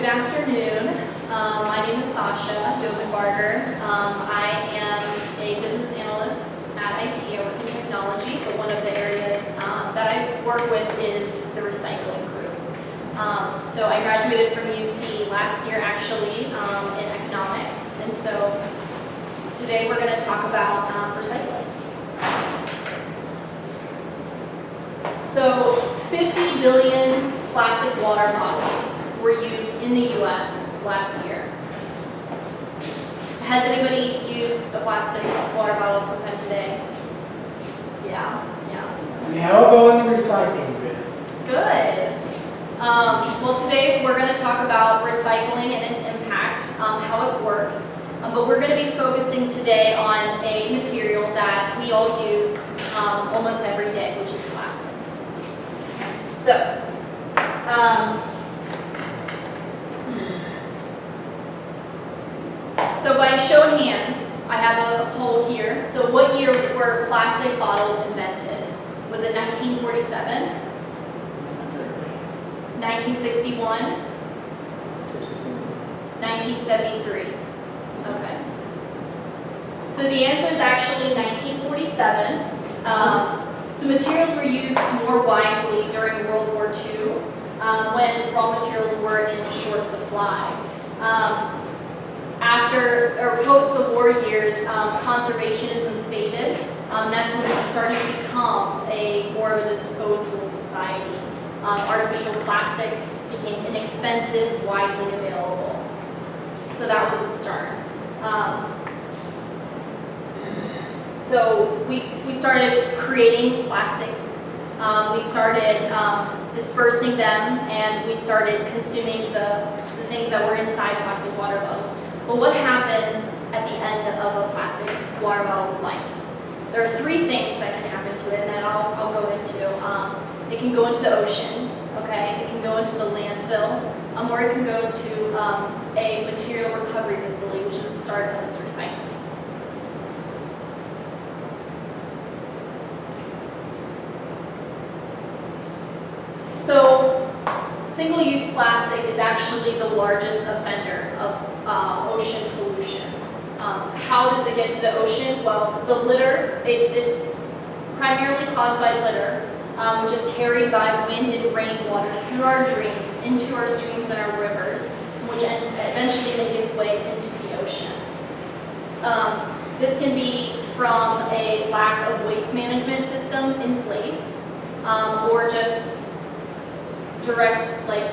Good afternoon. My name is Sascha, Dovenbarger. I am a business analyst at IT. I work in technology, but one of the areas that I work with is the recycling group. So I graduated from UC last year, actually, in economics. And so today we're going to talk about recycling. So 50 billion plastic water bottles were used in the U.S. last year. Has anybody used a plastic water bottle sometime today? Yeah. Yeah, I'll go in the recycling bin. Good. Well, today we're going to talk about recycling and its impact, how it works. But we're going to be focusing today on a material that we all use almost every day, which is plastic. So by show of hands, I have a poll here. So what year were plastic bottles invented? Was it 1947? 1961? 1973? Okay. So the answer is actually 1947. So materials were used more wisely during World War II when raw materials were in short supply. After or post the war years, conservationism faded. That's when we started to become more of a disposable society. Artificial plastics became inexpensive, widely available. So that was the start. So we started creating plastics. We started dispersing them, and we started consuming the things that were inside plastic water bottles. But what happens at the end of a plastic water bottle's life? There are three things that can happen to it, and that I'll go into. It can go into the ocean, okay? It can go into the landfill, or it can go to a material recovery facility, which is the start of its recycling. So, single-use plastic is actually the largest offender of ocean pollution. How does it get to the ocean? Well, the litter, it's primarily caused by litter, which is carried by wind and rainwater through our drains, into our streams and our rivers, which eventually makes its way into the ocean. This can be from a lack of waste management system in place, or just direct,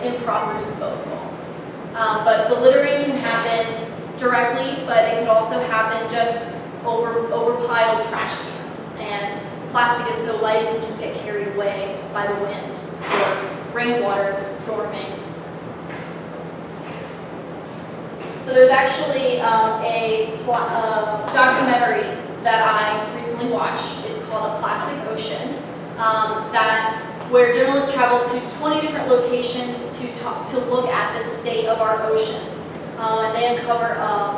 improper disposal. But the littering can happen directly, but it could also happen just over piled trash cans. And plastic is so light, it can just get carried away by the wind or rainwater if it's storming. So there's actually a documentary that I recently watched. It's called A Plastic Ocean, where journalists travel to 20 different locations to look at the state of our oceans. And they uncover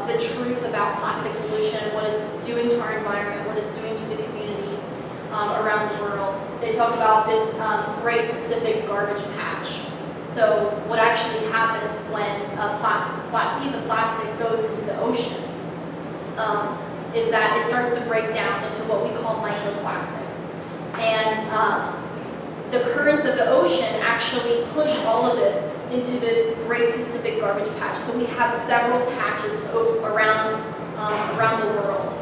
the truth about plastic pollution, what it's doing to our environment, what it's doing to the communities around the world. They talk about this Great Pacific Garbage Patch. So what actually happens when a piece of plastic goes into the ocean is that it starts to break down into what we call microplastics. And the currents of the ocean actually push all of this into this Great Pacific Garbage Patch. So we have several patches around the world.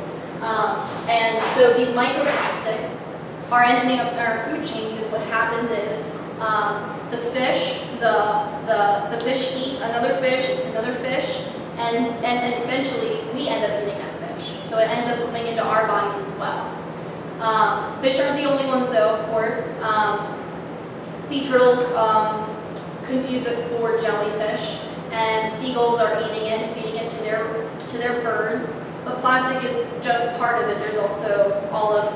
And so these microplastics are ending up in our food chain because what happens is the fish eat another fish, it's another fish, and eventually we end up eating that fish. So it ends up coming into our bodies as well. Fish aren't the only ones though, of course. Sea turtles confuse it for jellyfish, and seagulls are eating it, feeding it to their birds. But plastic is just part of it. There's also all of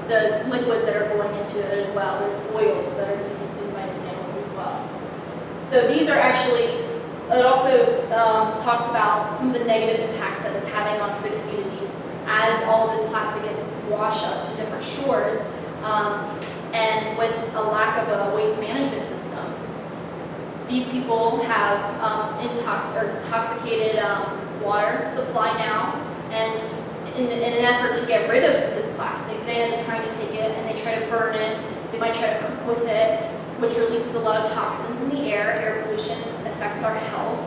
the liquids that are going into it as well. There's oils that are being consumed by these animals as well. So these are actually, it also talks about some of the negative impacts that it's having on the communities as all of this plastic gets washed up to different shores. And with a lack of a waste management system, these people have intoxicated water supply now, and in an effort to get rid of this plastic, they end up trying to take it and they try to burn it. They might try to cook with it, which releases a lot of toxins in the air. Air pollution affects our health.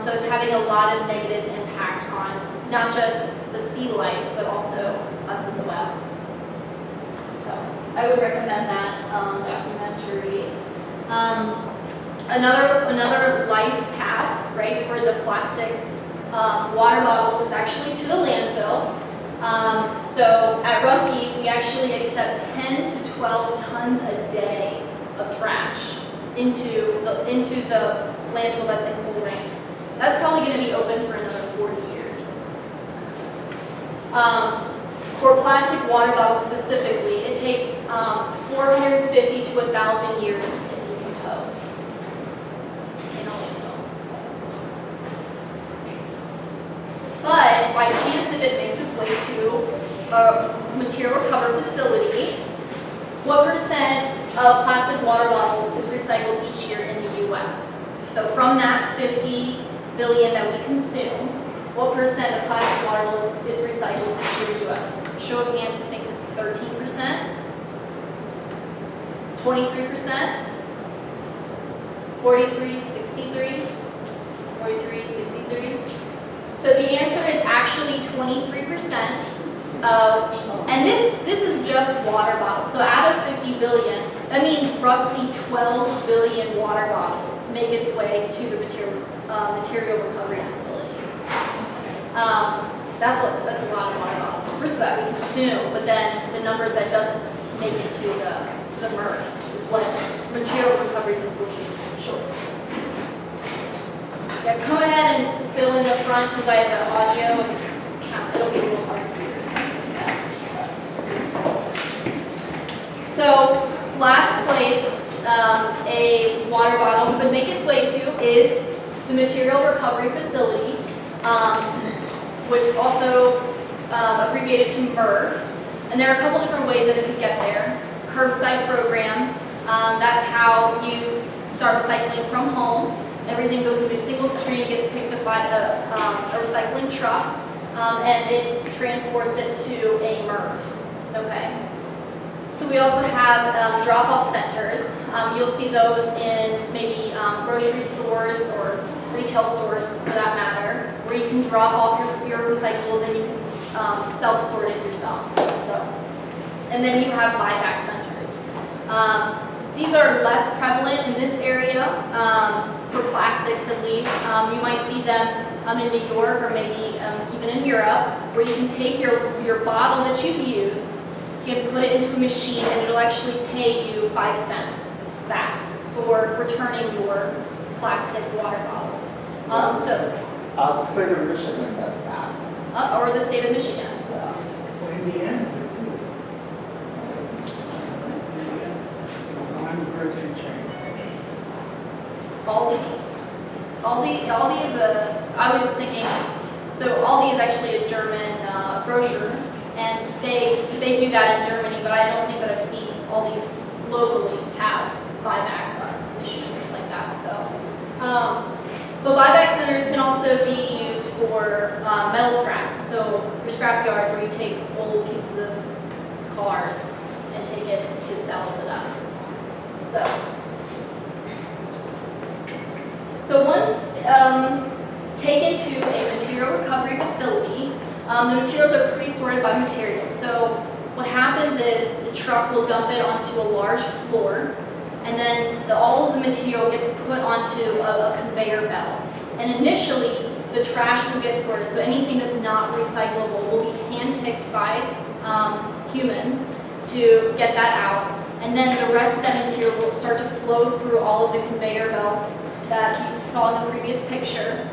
So it's having a lot of negative impact on not just the sea life, but also us as well. So I would recommend that documentary. Another life path, right, for the plastic water bottles is actually to the landfill. So at Rumpke, we actually accept 10 to 12 tons a day of trash into the landfill that's in Coleraine. That's probably going to be open for another 40 years. For plastic water bottles specifically, it takes 450 to 1,000 years to decompose in a landfill. But by chance, if it makes its way to a material recovery facility, what percent of plastic water bottles is recycled each year in the U.S.? So from that 50 billion that we consume, what percent of plastic water bottles is recycled each year in the U.S.? Show of hands who thinks it's 13%, 23%, 43, 63, 43, 63. So the answer is actually 23% of, and this is just water bottles. So out of 50 billion, that means roughly 12 billion water bottles make its way to the material recovery facility. That's a lot of water bottles. First of that we consume, but then the number that doesn't make it to the MRFs is what material recovery facilities short. Yeah, come ahead and fill in the front because I have the audio. It'll be a little hard to hear. So last place a water bottle could make its way to is the material recovery facility, which also abbreviated to MRF. And there are a couple different ways that it could get there. Curbside program, that's how you start recycling from home. Everything goes into a single stream, gets picked up by a recycling truck, and it transports it to a MRF. Okay. So we also have drop-off centers. You'll see those in maybe grocery stores or retail stores, for that matter, where you can drop off your recyclables and you can self-sort it yourself. So, and then you have buyback centers. These are less prevalent in this area for plastics, at least. You might see them in New York or maybe even in Europe, where you can take your bottle that you've used, you can put it into a machine, and it'll actually pay you 5 cents back for returning your plastic water bottles. The state of Michigan does that. Or the state of Michigan. Yeah. Well, Indiana. I'm a grocery chain. Aldi is I was just thinking, so Aldi is actually a German grocer, and they do that in Germany, but I don't think that I've seen Aldi's locally have buyback initiatives like that. So, but buyback centers can also be used for metal scrap. So your scrap yards where you take old pieces of cars and take it to sell to them. So once taken to a material recovery facility, the materials are pre-sorted by materials. So what happens is the truck will dump it onto a large floor, and then all of the material gets put onto a conveyor belt. And initially, the trash will get sorted. So anything that's not recyclable will be hand-picked by humans to get that out. And then the rest of that material will start to flow through all of the conveyor belts that you saw in the previous picture.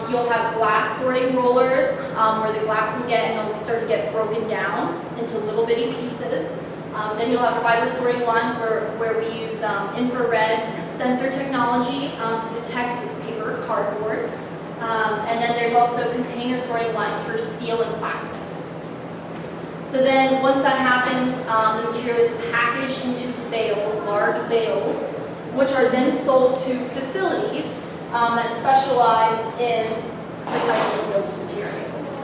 You'll have glass sorting rollers where the glass will get, and they'll start to get broken down into little bitty pieces. Then you'll have fiber sorting lines where we use infrared sensor technology to detect if it's paper or cardboard. And then there's also container sorting lines for steel and plastic. So then once that happens, the material is packaged into bales, large bales, which are then sold to facilities that specialize in recycling those materials.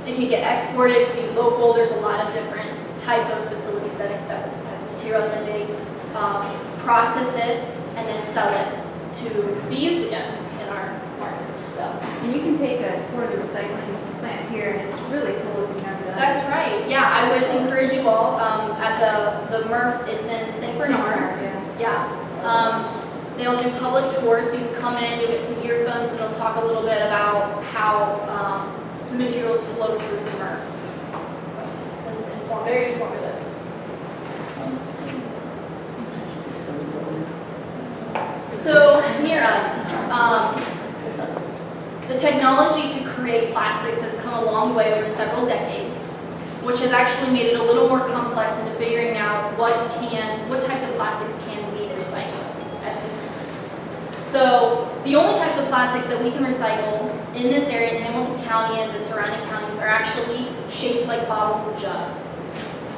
It can get exported, it can be local, there's a lot of different type of facilities that accept this type of material, and then they process it and then sell it to be used again in our markets. So And you can take a tour of the recycling plant here, and it's really cool if you've never done it. that's right. Yeah, I would encourage you all at the MRF. It's in St. Bernard. Yeah. Yeah. They'll do public tours, so you can come in, you'll get some earphones, and they'll talk a little bit about how the materials flow through the MRF. It's very informative. So near us, the technology to create plastics has come a long way over several decades, which has actually made it a little more complex into figuring out what types of plastics can we recycle as consumers. So the only types of plastics that we can recycle in this area, in Hamilton County and the surrounding counties, are actually shaped like bottles and jugs.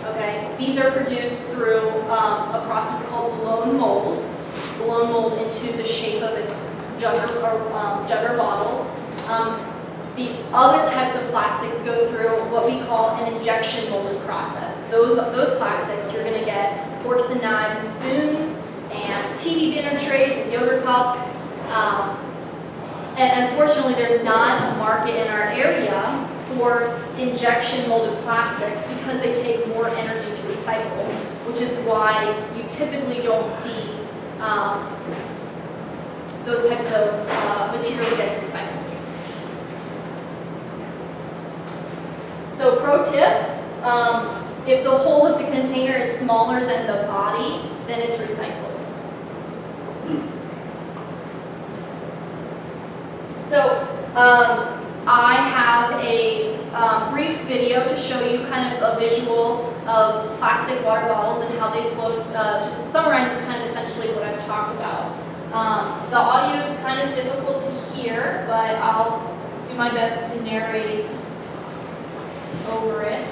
Okay, these are produced through a process called blown mold into the shape of its jug or bottle. The other types of plastics go through what we call an injection molded process. Those plastics, you're going to get forks and knives and spoons and TV dinner trays and yogurt cups. And unfortunately, there's not a market in our area for injection molded plastics because they take more energy to recycle, which is why you typically don't see those types of materials getting recycled. So pro tip, if the whole of the container is smaller than the body, then it's recycled. So I have a brief video to show you kind of a visual of plastic water bottles and how they float. Just summarizes kind of essentially what I've talked about. The audio is kind of difficult to hear, but I'll do my best to narrate over it.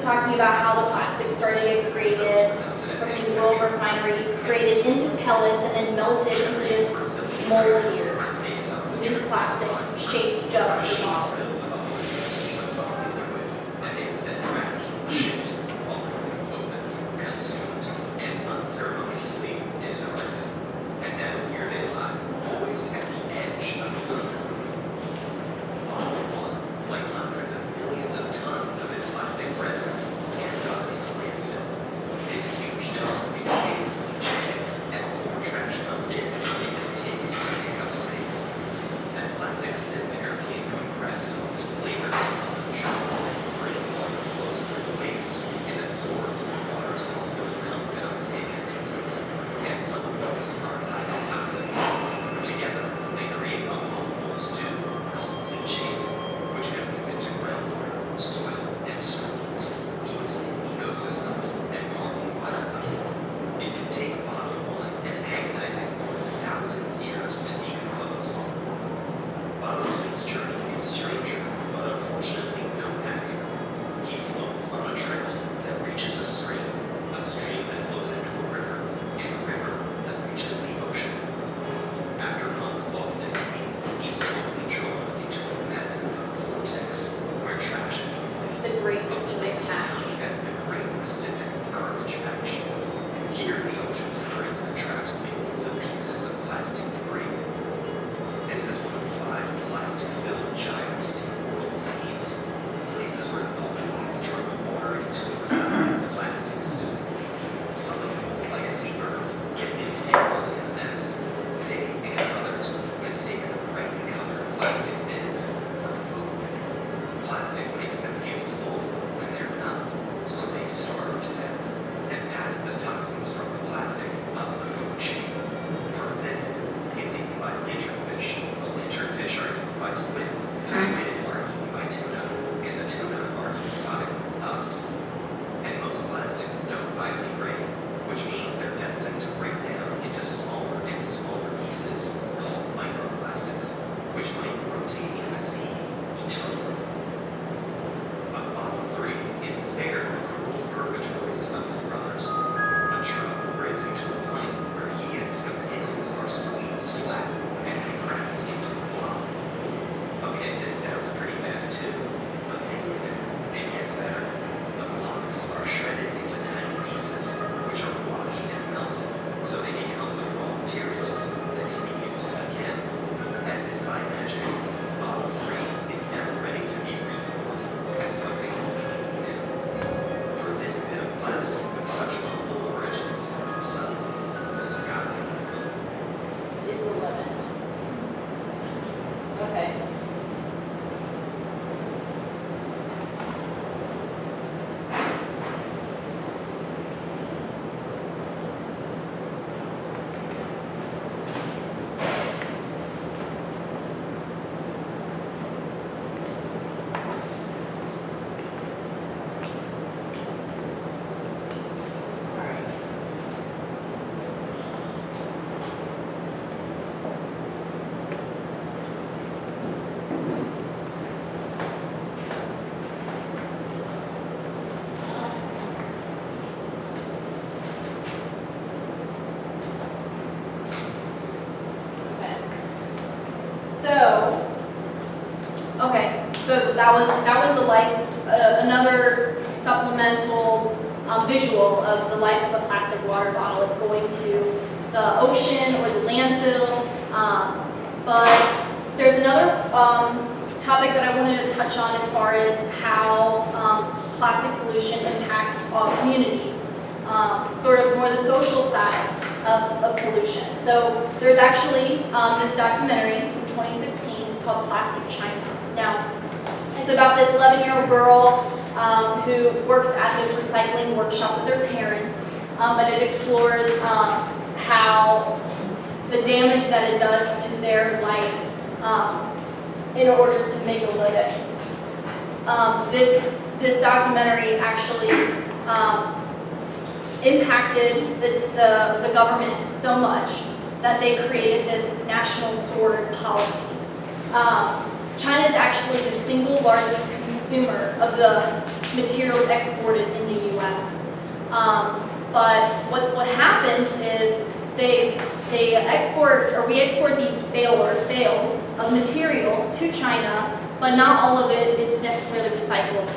Talking about how the plastic started to get created from these world refineries, created into pellets and then melted into this mold here. These plastic shaped jugs or bottles. As plastics sit there being compressed that was the life, another supplemental visual of the life of a plastic water bottle, of going to the ocean or the landfill. But there's another topic that I wanted to touch on as far as how plastic pollution impacts communities, sort of more the social side of pollution. So there's actually this documentary from 2016, it's called Plastic China. Now, it's about this 11-year-old girl who works at this recycling workshop with her parents, and it explores how the damage that it does to their life in order to make a living. This documentary actually impacted the government so much that they created this national storage policy. China is actually the single largest consumer of the materials exported in the U.S. But what happens is we export these bales of material to China, but not all of it is necessarily recyclable.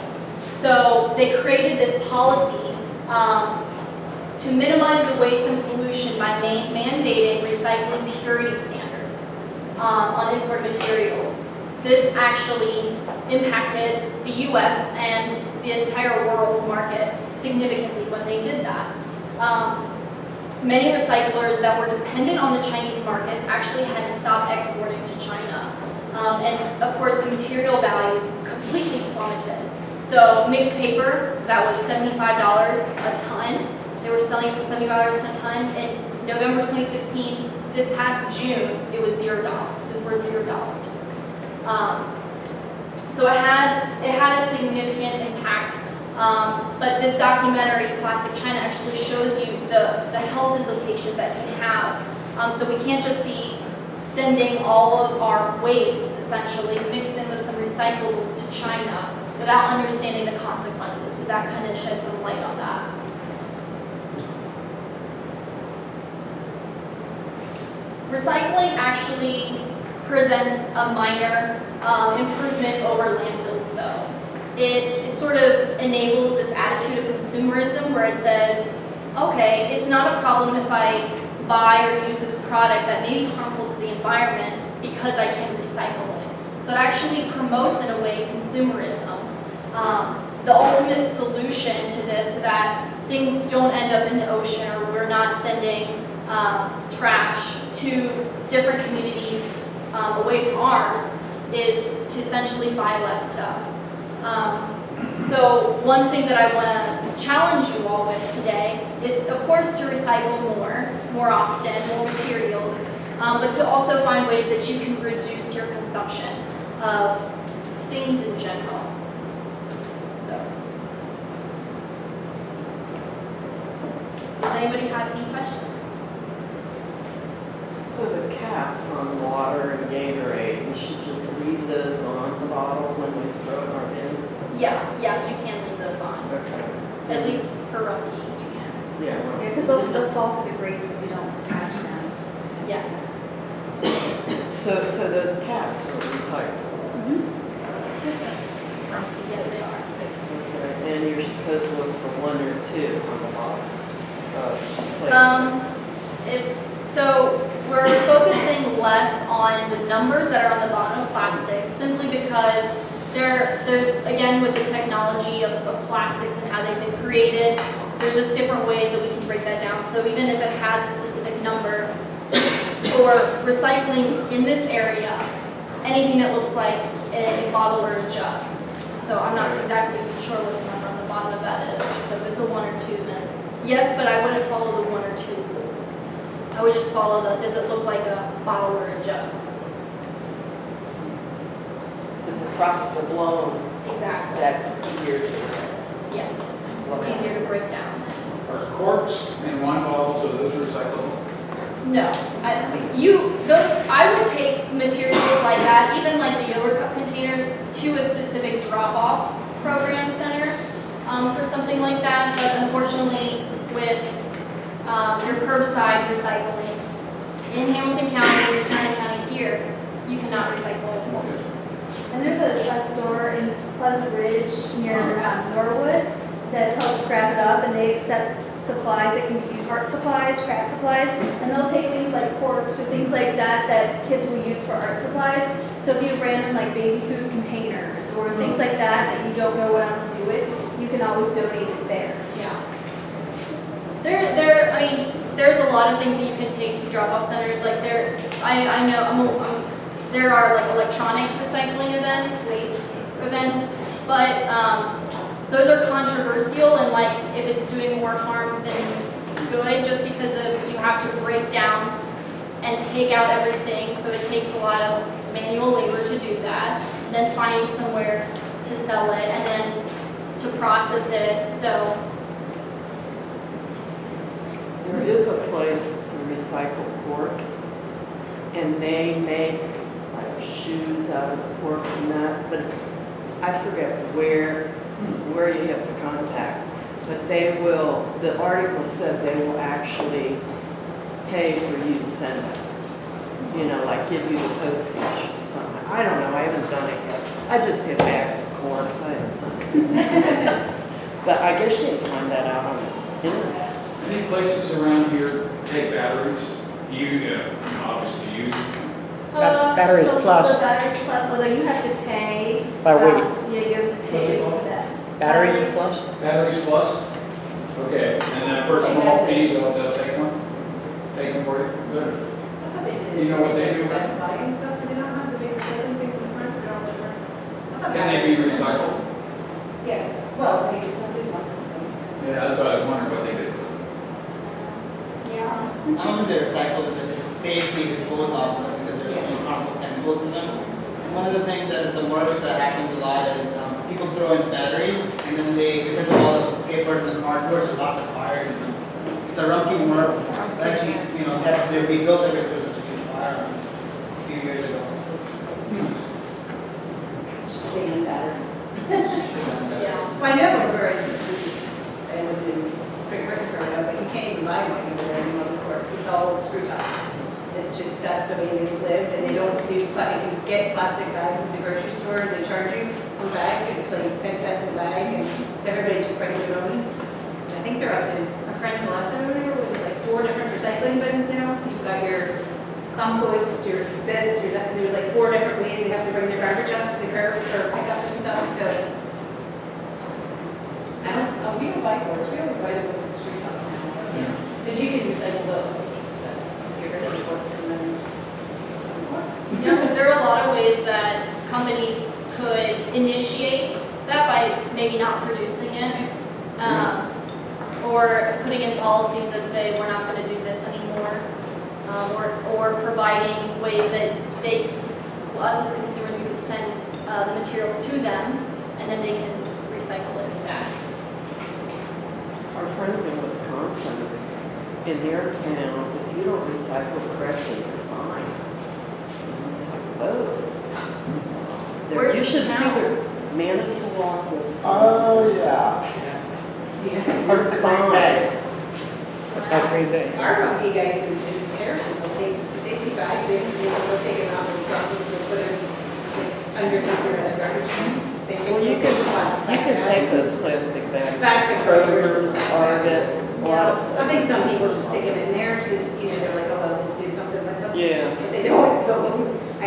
So they created this policy to minimize the waste and pollution by mandating recycling purity standards on imported materials. This actually impacted the U.S. and the entire world market significantly when they did that. Many recyclers that were dependent on the Chinese markets actually had to stop exporting to China. And of course, the material values completely plummeted. So mixed paper, that was $75 a ton. They were selling for $70 a ton. In November 2016, this past June, it was $0. It was worth $0. So it had a significant impact. But this documentary, Plastic China, actually shows you the health implications that it can have. So we can't just be sending all of our waste, essentially, mixed in with some recyclables to China without understanding the consequences. So that kind of sheds some light on that. Recycling actually presents a minor improvement over landfills, though. It sort of enables this attitude of consumerism where it says, okay, it's not a problem if I buy or use this product that may be harmful to the environment because I can recycle it. So it actually promotes, in a way, consumerism. The ultimate solution to this, so that things don't end up in the ocean or we're not sending trash to different communities away from ours, is to essentially buy less stuff. So one thing that I want to challenge you all with today is, of course, to recycle more often, more materials, but to also find ways that you can reduce your consumption of things in general. So, does anybody have any questions? So the caps on water and Gatorade, we should just leave those on the bottle when we throw it in our bin? Yeah, you can leave those on. Okay. At least for Rumpke, you can. Yeah. Yeah, because they'll fall through the grates if you don't attach them. Yes. So those caps are recyclable? Yes, they are. Okay. And you're supposed to look for one or two on the bottom of places. So we're focusing less on the numbers that are on the bottom of plastic, simply because there's, again, with the technology of plastics and how they've been created, there's just different ways that we can break that down. So even if it has a specific number for recycling in this area, anything that looks like a bottle or a jug. So I'm not exactly sure what the number on the bottom of that is. So if it's a 1 or 2, then yes, but I wouldn't follow the 1 or 2 rule. I would just follow does it look like a bottle or a jug? So it's the process of blown, Exactly. that's easier to recycle. Yes. It's easier to break down. Are corks and wine bottles, are those recyclable? No. I would take materials like that, even like the yogurt cup containers, to a specific drop-off program center for something like that. But unfortunately, with your curbside recycling in Hamilton County, your surrounding counties here, you cannot recycle it once. And there's a store in Pleasant Ridge near Norwood that's helped scrap it up, and they accept supplies that can be art supplies, craft supplies, and they'll take things like corks or things like that that kids will use for art supplies. So if you have random like baby food containers or things like that you don't know what else to do with, you can always donate it there. Yeah. I mean, there's a lot of things that you can take to drop-off centers. Like I know there are like electronic recycling events, waste events, but those are controversial, and like if it's doing more harm than good, just because of you have to break down and take out everything, so it takes a lot of manual labor to do that, and then finding somewhere to sell it, and then to process it. So There is a place to recycle corks, and they make like shoes out of corks and that, but I forget where you have to contact. But they will, the article said they will actually pay for you to send it. You know, like give you the postage or something. I don't know, I haven't done it yet. I just get bags of corks, I haven't done it. But I guess you can find that out on the internet. Any places around here take batteries? Obviously you. Batteries The Plus. Batteries Plus, although you have to pay. By weight. Yeah, you have to What's pay it called? for that. Batteries Plus? Batteries Plus? Okay, and then for a small fee, they'll take one? Take them for you? Good. You know what they do? Best Buy and stuff, they don't have the big recycling things in the front, they're all different. Can they be recycled? Yeah, well, they just want to do something. Yeah, that's what I was wondering what they did. yeah. Not only they recycle, but they safely dispose of them because there's so many harmful chemicals in them. And one of the things that the worst that happens a lot is people throw in batteries, and then because of all the paper and the cardboard, there's lots of fire. The Rumpke Moore actually, had to be rebuilt because there was such a huge fire a few years ago. Ban batteries. Yeah. Well, I know we're very, I lived in Great Britain growing up, but you can't even buy one anymore anymore, of course, it's all screw top. It's just, that's the way they live, and they don't do, you can get plastic bags at the grocery store, and they charge you per bag, it's like 10 cents a bag, and so everybody just brings their own. And I think they're up in, our friends last time over here, with like 4 different recycling bins now. You've got your compost, your this, your that, there's like 4 different ways they have to bring their garbage out to the curb for pickup and stuff, so. I don't, we don't buy cords, we always buy those at the street shops now. Yeah. But you can recycle those, just get rid of the cords and then. Yeah, but there are a lot of ways that companies could initiate that by maybe not producing it, or putting in policies that say we're not going to do this anymore, or providing ways that us as consumers, we could send the materials to them, and then they can recycle it back. Our friends in Wisconsin, in their town, if you don't recycle correctly, you're fined. It's like, whoa. Where is You this should see town? the Manitowoc, Wisconsin. Oh, yeah. Hurts the Green Bay. That's how Green Day. Our monkey guys in Harrison will take, they see bags, they'll take them out and they'll put them like, underneath the garbage can. They take Well, you the could plastic take bags out. those plastic bags. Back to Kroger's, Target, a lot of. I think some people just stick them in there because, they're like, oh, well, we'll do something with them. Yeah. But they don't throw them. I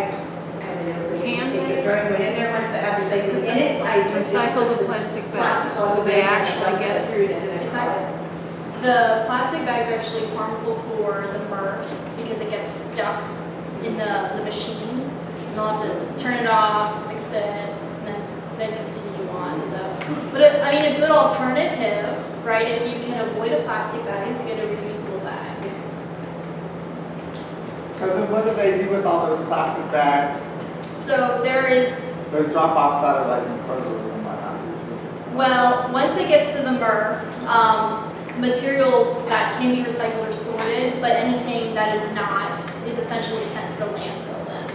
haven't know, it was a mistake of throwing one in there once that have recycling in it. I Recycle the plastic bags, Plastic so bottles, they I actually get through it in and It's I call it. The plastic bags are actually harmful for the MRFs because it gets stuck in the machines. And they'll have to turn it off, fix it, and then continue on. So, but a good alternative, right? If you can avoid a plastic bag, is to get a reusable bag. So then what do they do with all those plastic bags? So there is, Those drop-offs that are like in Kroger's and whatnot. well, once it gets to the MRF, materials that can be recycled are sorted, but anything that is not is essentially sent to the landfill then.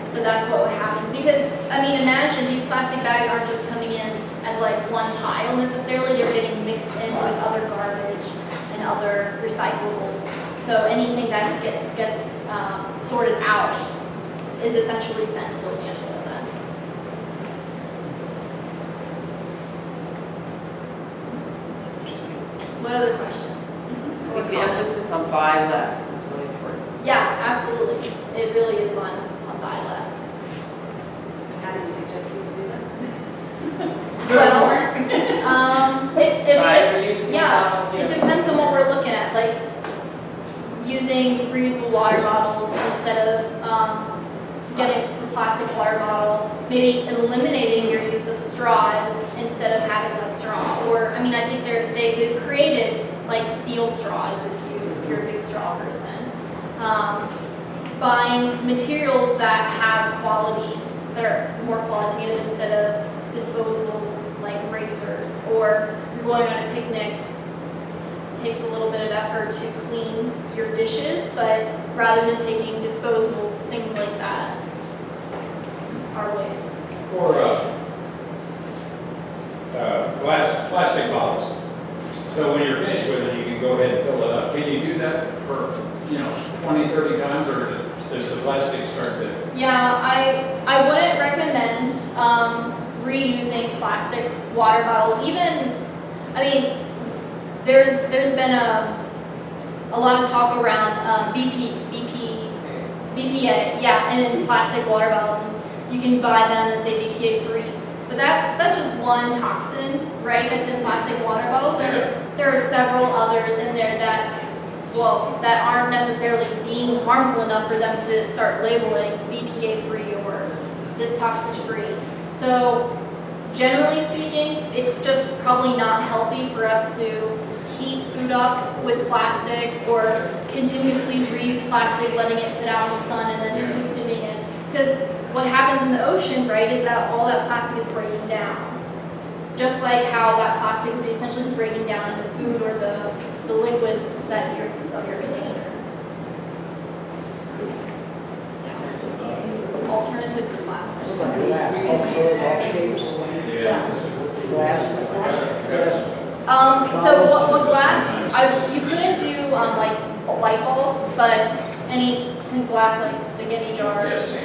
So that's what happens. Because, imagine these plastic bags aren't just coming in as like one pile necessarily, they're getting mixed in with other garbage and other recyclables. So anything that gets sorted out is essentially sent to the landfill then. What other questions? I Or think the comments? emphasis on buy less is really important. Yeah, absolutely. It really is on buy less. How do you suggest we do that? Well, Buy reusable yeah, bottle, it depends on what we're looking at, like using reusable water bottles instead of getting a plastic water bottle, maybe eliminating your use of straws instead of having a straw. Or, I mean, I think they've created like steel straws if you're a big straw person. Buying materials that have quality, that are more qualitative instead of disposable like razors. Or you're going on a picnic, it takes a little bit of effort to clean your dishes, but rather than taking disposables, things like that are ways. For plastic bottles. So when you're finished with it, you can go ahead and fill it up. Can you do that for, 20, 30 times, or does the plastic start to? Yeah, I wouldn't recommend reusing plastic water bottles. Even, I mean, there's been a lot of talk around BPA, yeah, and plastic water bottles. And you can buy them that say BPA free. But that's just one toxin, right? That's in plastic water bottles. There are several others in there that aren't necessarily deemed harmful enough for them to start labeling BPA free or this toxin free. So generally speaking, it's just probably not healthy for us to heat food up with plastic or continuously reuse plastic, letting it sit out in the sun and then you're consuming it. Because what happens in the ocean, right, is that all that plastic is breaking down. Just like how that plastic would be essentially breaking down in the food or the liquids that of your container. So, alternatives to plastic. So what glass? You couldn't do like light bulbs, but any glass like spaghetti jars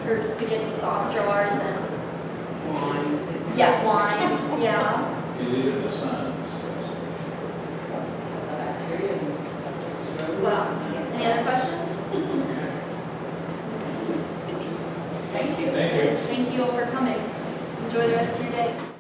or spaghetti sauce jars and Wine. yeah, wine. Yeah. You leave it in the sun. Bacteria and stuff. What else? Any other questions? Interesting. Thank you. Thank you. Thank you all for coming. Enjoy the rest of your day.